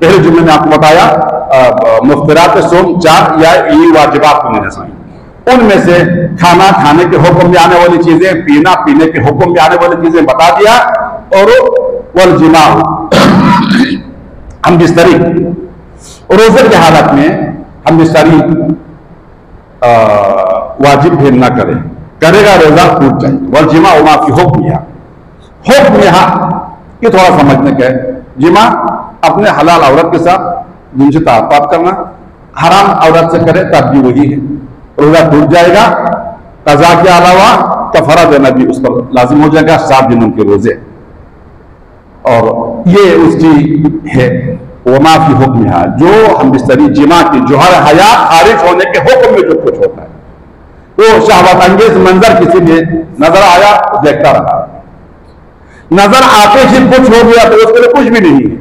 पहले जुम्मे में आपको बताया मुफ्तिरात सोम 4 या ये वाजिबात होने साईं, उनमें से खाना खाने के हुक्म में आने वाली चीजें, पीना पीने के हुक्म में आने वाली चीजें बता दिया। और वल जिमा, हम बिस्तरी, रोजे की हालत में हम बिस्तरी वाजिब भी ना करें, करेगा रोजा टूट जाए। वल जिमा उमा की हुक्म यहाँ ये थोड़ा समझने का है। जिमा अपने हलाल औरत के साथ जिनसे ताल्लुक करना, हराम औरत से करे तब भी वही है, रोजा टूट जाएगा। कज़ा के अलावा कफारा देना भी उस पर लाजिम हो जाएगा, 7 दिनों के रोजे। और ये उसकी है वमा की हुक्म है, जो हम बिस्तरी जिमा की जोहर हयात खारिज होने के हुक्म में जो कुछ होता है, वो शहवत अंगेज मंजर किसी ने नजर आया देखता रहा, नजर आते ही कुछ हो गया तो उसके लिए कुछ भी नहीं है।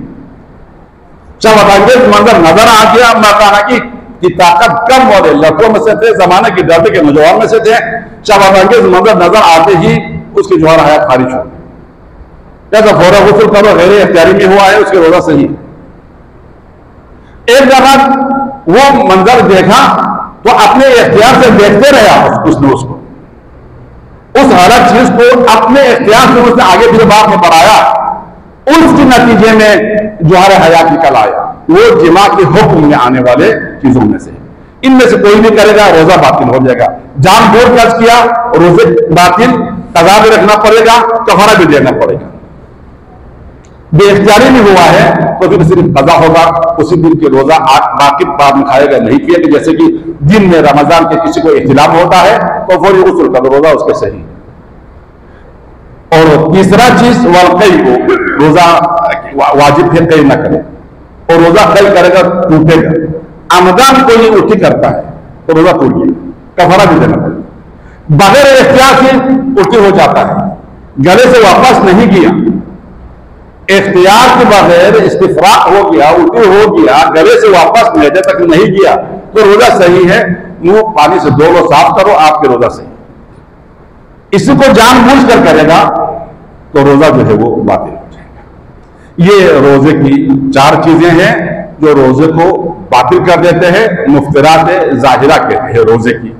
शहवत अंगेज मंजर नजर आ गया, मकाना की ताकत कम हो रही, लड़कों में से थे, जमाने की दर्द के नौजवान में से थे। शहवत अंगेज मंजर नजर आते ही उसकी जोहर हयात खारिज हो गई। जैसा फौरा गुस्ल करो गैर इख्तियारी में हुआ है, उसके रोजा सही। एक जगह वो मंजर देखा तो अपने इख्तियार से देखते रहा उसने उसको, उस हर चीज को अपने इख्तियार से उसने आगे फिर बात में बढ़ाया, उसके नतीजे में जोहर हयात निकल आया। वो जिमा के हुक्म में आने वाले चीजों में से, इनमें से कोई भी करेगा रोजा बातिल हो जाएगा। जान बूझ कर किया रोजे बातिल, कज़ा भी रखना पड़ेगा, कफारा भी देना पड़ेगा। बेइख्तियारी में हुआ है तो फिर सिर्फ कज़ा होगा, उसी दिन के रोजा बाकी बाद में खाएगा नहीं पिएगा। जैसे कि दिन में रमजान के किसी को इख्तिलाफ होता है तो फौरी गुस्ल का रोजा उसके सही। और तीसरा चीज वलकई को रोजा वाजिब है कई ना करे, और रोजा कई करेगा टूटेगा। आमदान कोई उठी करता है तो रोजा टूट गया, कफारा भी देना पड़ेगा। बगैर इख्तियार से उल्टी हो जाता है, गले से वापस नहीं किया, इख्तियार के बगैर इस्तिफराक हो गया, उल्टी हो गया, गले से वापस मैदे तक नहीं किया तो रोजा सही है। मुंह पानी से धो लो, साफ करो, आपके रोजा सही। इसी को जानबूझ कर करेगा तो रोजा जो है वो बातिल हो जाएगा। ये रोजे की 4 चीजें हैं जो रोजे को बातिल कर देते हैं। मुफ्तिरात ज़ाहिरा कहते हैं रोजे की।